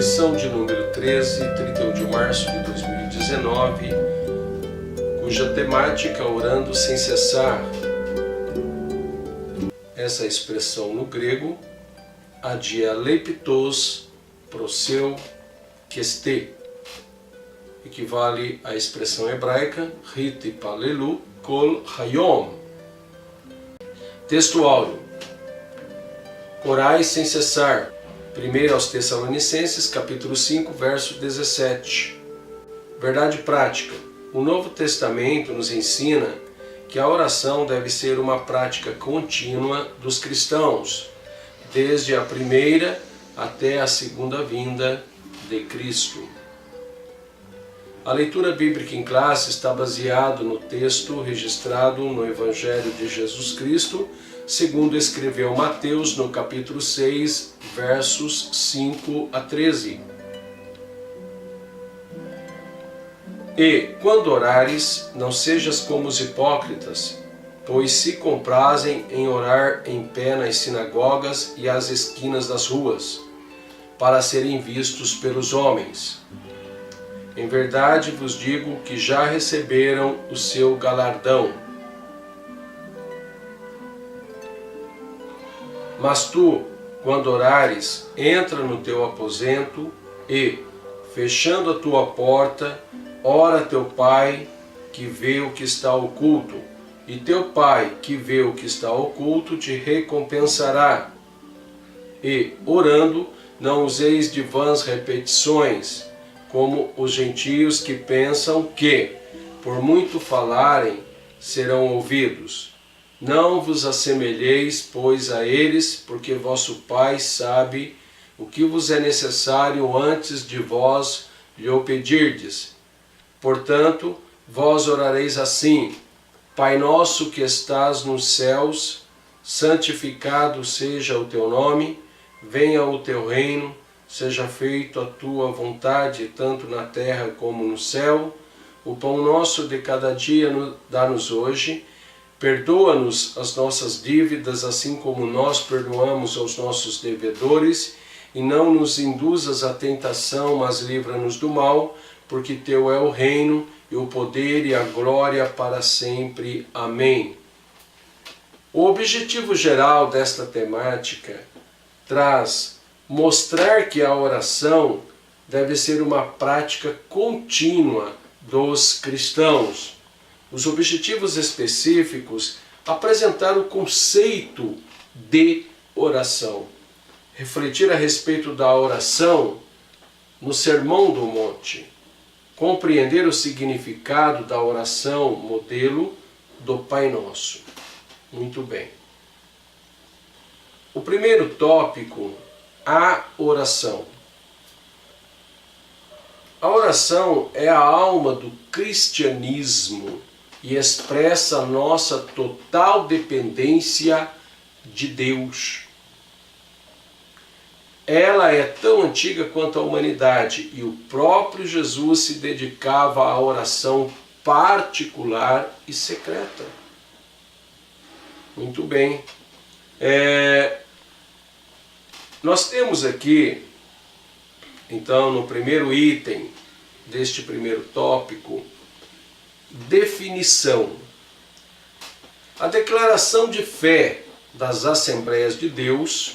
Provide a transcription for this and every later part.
lição de número 13, 31 de março de 2019, cuja temática orando sem cessar. Essa expressão no grego, adialeptos proseu keste, equivale à expressão hebraica Hiti Palelu Kol Hayom. Texto áureo. Orai sem cessar. 1 aos Tessalonicenses, capítulo 5, verso 17. Verdade prática. O Novo Testamento nos ensina que a oração deve ser uma prática contínua dos cristãos, desde a primeira até a segunda vinda de Cristo. A leitura bíblica em classe está baseada no texto registrado no Evangelho de Jesus Cristo, segundo escreveu Mateus no capítulo 6, versos 5 a 13. E, quando orares, não sejas como os hipócritas, pois se comprazem em orar em pé nas sinagogas e às esquinas das ruas, para serem vistos pelos homens. Em verdade vos digo que já receberam o seu galardão. Mas tu, quando orares, entra no teu aposento e, fechando a tua porta, ora a teu Pai, que vê o que está oculto, e teu Pai, que vê o que está oculto, te recompensará. E, orando, não useis de vãs repetições, como os gentios que pensam que, por muito falarem, serão ouvidos. Não vos assemelheis, pois, a eles, porque vosso Pai sabe o que vos é necessário antes de vós lhe o pedirdes. Portanto, vós orareis assim: Pai nosso que estás nos céus, santificado seja o teu nome, venha o teu reino, seja feita a tua vontade, tanto na terra como no céu. O pão nosso de cada dia dá-nos hoje. Perdoa-nos as nossas dívidas, assim como nós perdoamos aos nossos devedores, e não nos induzas à tentação, mas livra-nos do mal, porque teu é o reino, e o poder e a glória para sempre. Amém. O objetivo geral desta temática traz mostrar que a oração deve ser uma prática contínua dos cristãos. Os objetivos específicos, apresentar o conceito de oração, refletir a respeito da oração no Sermão do Monte, compreender o significado da oração modelo do Pai Nosso. Muito bem. O primeiro tópico, a oração. A oração é a alma do cristianismo e expressa a nossa total dependência de Deus. Ela é tão antiga quanto a humanidade e o próprio Jesus se dedicava à oração particular e secreta. Muito bem. Nós temos aqui, então, no primeiro item deste primeiro tópico, definição. A declaração de fé das Assembleias de Deus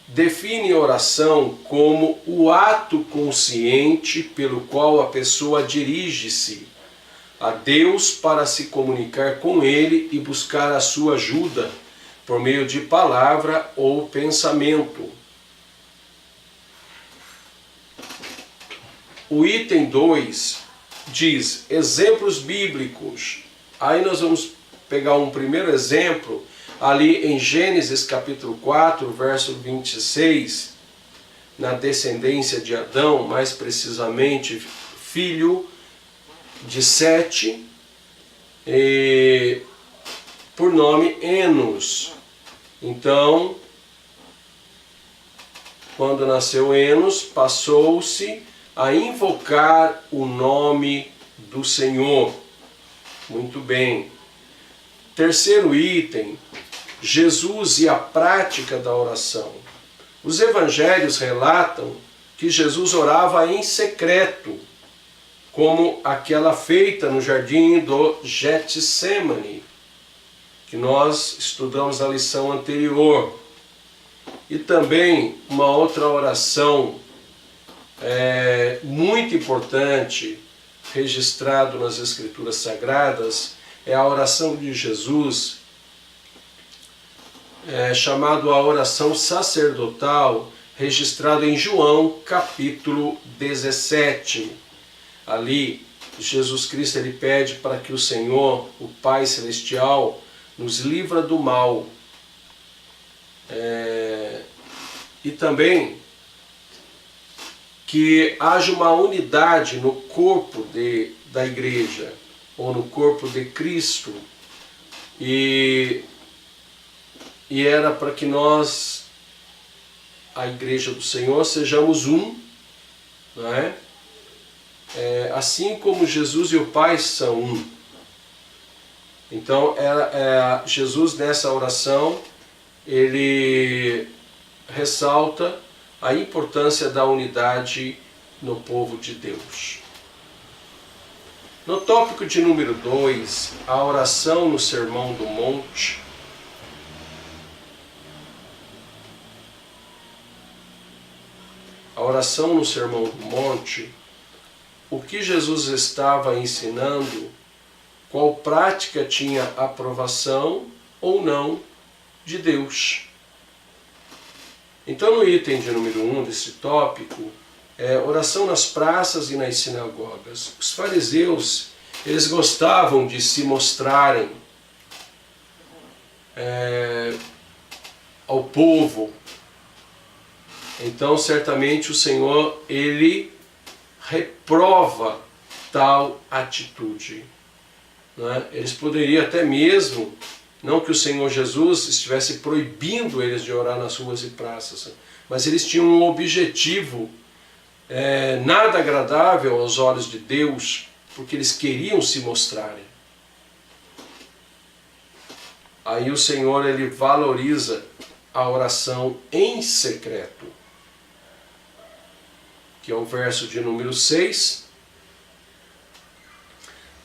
define a oração como o ato consciente pelo qual a pessoa dirige-se a Deus para se comunicar com Ele e buscar a sua ajuda por meio de palavra ou pensamento. O item 2 diz exemplos bíblicos. Aí nós vamos pegar um primeiro exemplo ali em Gênesis capítulo 4, verso 26, na descendência de Adão, mais precisamente filho de Sete, por nome Enos. Então, quando nasceu Enos, passou-se a invocar o nome do Senhor. Muito bem. Terceiro item, Jesus e a prática da oração. Os evangelhos relatam que Jesus orava em secreto, como aquela feita no jardim do Getsêmani, que nós estudamos na lição anterior. E também uma outra oração muito importante, registrado nas Escrituras Sagradas, é a oração de Jesus, chamado a oração sacerdotal, registrado em João capítulo 17. Ali, Jesus Cristo ele pede para que o Senhor, o Pai Celestial, nos livra do mal. E também que haja uma unidade no corpo da igreja, ou no corpo de Cristo. E era para que nós, a igreja do Senhor, sejamos um, não é? Assim como Jesus e o Pai são um. Então, Jesus nessa oração, ele ressalta a importância da unidade no povo de Deus. No tópico de número 2, a oração no Sermão do Monte. A oração no Sermão do Monte, o que Jesus estava ensinando, qual prática tinha aprovação ou não de Deus. Então, no item de número 1 desse tópico, oração nas praças e nas sinagogas. Os fariseus, eles gostavam de se mostrarem ao povo. Então, certamente, o Senhor, ele reprova tal atitude. Não é? Eles poderiam até mesmo, não que o Senhor Jesus estivesse proibindo eles de orar nas ruas e praças, mas eles tinham um objetivo nada agradável aos olhos de Deus, porque eles queriam se mostrarem. Aí o Senhor ele valoriza a oração em secreto, que é o verso de número 6,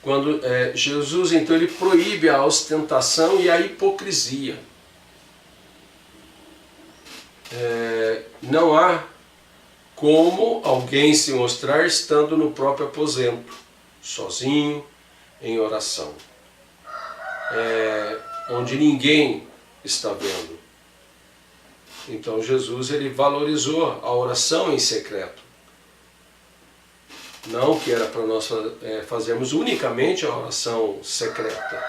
quando Jesus então ele proíbe a ostentação e a hipocrisia. Não há como alguém se mostrar estando no próprio aposento, sozinho, em oração, onde ninguém está vendo. Então Jesus ele valorizou a oração em secreto. Não que era para nós fazermos unicamente a oração secreta,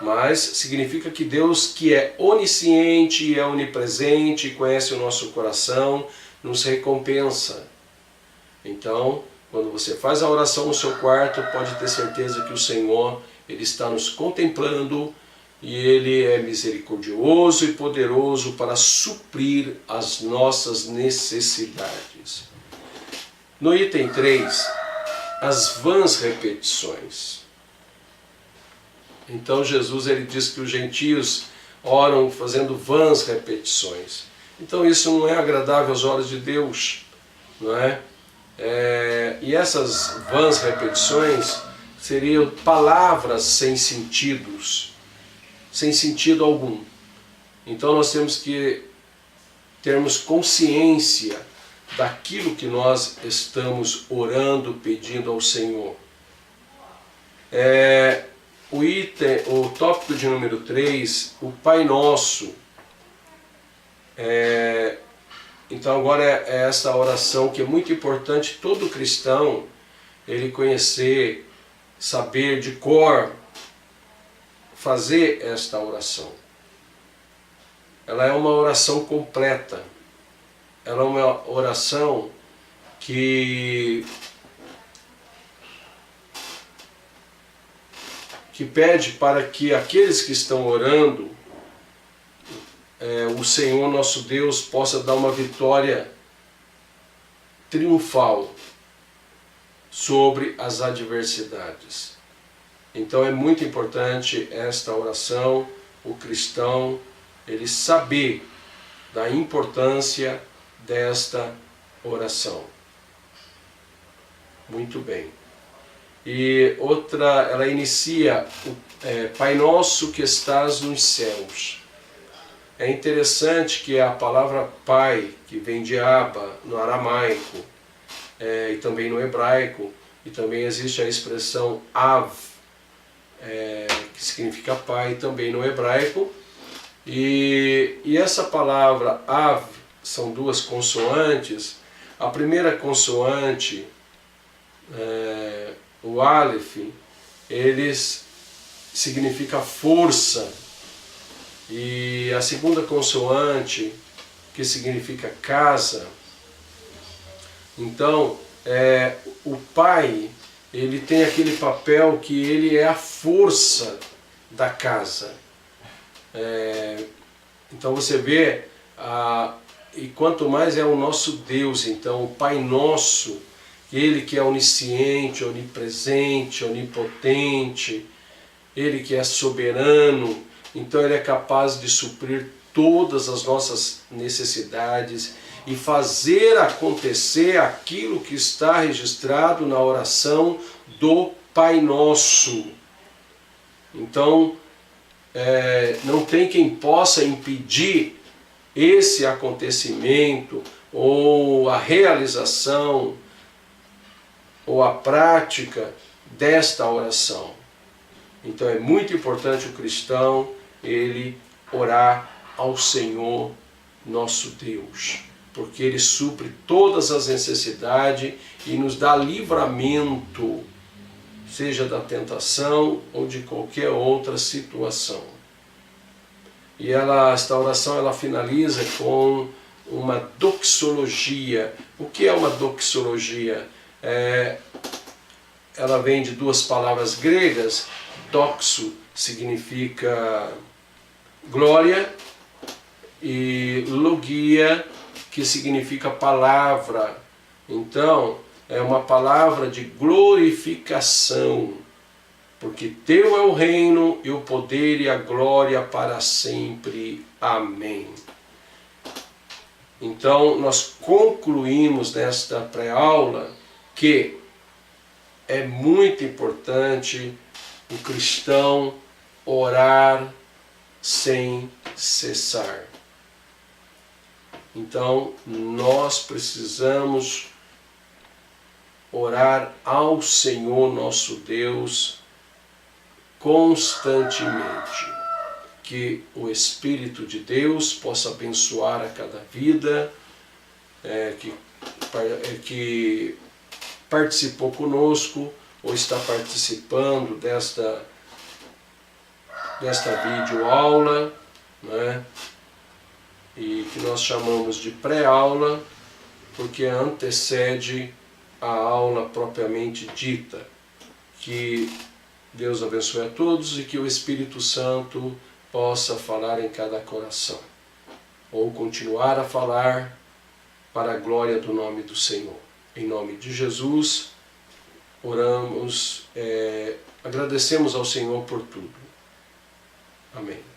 mas significa que Deus, que é onisciente, é onipresente, conhece o nosso coração, nos recompensa. Então, quando você faz a oração no seu quarto, pode ter certeza que o Senhor ele está nos contemplando e Ele é misericordioso e poderoso para suprir as nossas necessidades. No item 3, as vãs repetições. Então Jesus ele diz que os gentios oram fazendo vãs repetições. Então isso não é agradável aos olhos de Deus, não é? E essas vãs repetições seriam palavras sem sentidos, sem sentido algum. Então nós temos que termos consciência daquilo que nós estamos orando, pedindo ao Senhor. O tópico de número 3, o Pai Nosso. Então agora é essa oração que é muito importante todo cristão ele conhecer, saber de cor, fazer esta oração. Ela é uma oração completa. Ela é uma oração que pede para que aqueles que estão orando, o Senhor nosso Deus possa dar uma vitória triunfal sobre as adversidades. Então é muito importante esta oração, o cristão ele saber da importância desta oração. Muito bem. E outra, ela inicia o Pai Nosso que estás nos céus. É interessante que a palavra Pai, que vem de Abba no aramaico, e também no hebraico, e também existe a expressão Av, que significa Pai, também no hebraico. E essa palavra Av são duas consoantes. A primeira consoante, o Aleph, eles significa força, e a segunda consoante, que significa casa. Então, o Pai, ele tem aquele papel que ele é a força da casa. Então você vê, e quanto mais é o nosso Deus, então o Pai Nosso, Ele que é onisciente, onipresente, onipotente, Ele que é soberano, então Ele é capaz de suprir todas as nossas necessidades e fazer acontecer aquilo que está registrado na oração do Pai Nosso. Então, não tem quem possa impedir esse acontecimento, ou a realização, ou a prática desta oração. Então é muito importante o cristão, ele orar ao Senhor nosso Deus, porque Ele supre todas as necessidades e nos dá livramento, seja da tentação ou de qualquer outra situação. E esta oração ela finaliza com uma doxologia. O que é uma doxologia? Ela vem de duas palavras gregas. Doxo significa glória e logia, que significa palavra. Então, é uma palavra de glorificação, porque teu é o reino e o poder e a glória para sempre. Amém. Então, nós concluímos nesta pré-aula que é muito importante o cristão orar sem cessar. Então, nós precisamos orar ao Senhor nosso Deus constantemente. Que o Espírito de Deus possa abençoar a cada vida que participou conosco ou está participando desta videoaula, né? E que nós chamamos de pré-aula, porque antecede a aula propriamente dita. Que Deus abençoe a todos e que o Espírito Santo possa falar em cada coração, ou continuar a falar para a glória do nome do Senhor. Em nome de Jesus, oramos, agradecemos ao Senhor por tudo. Amém.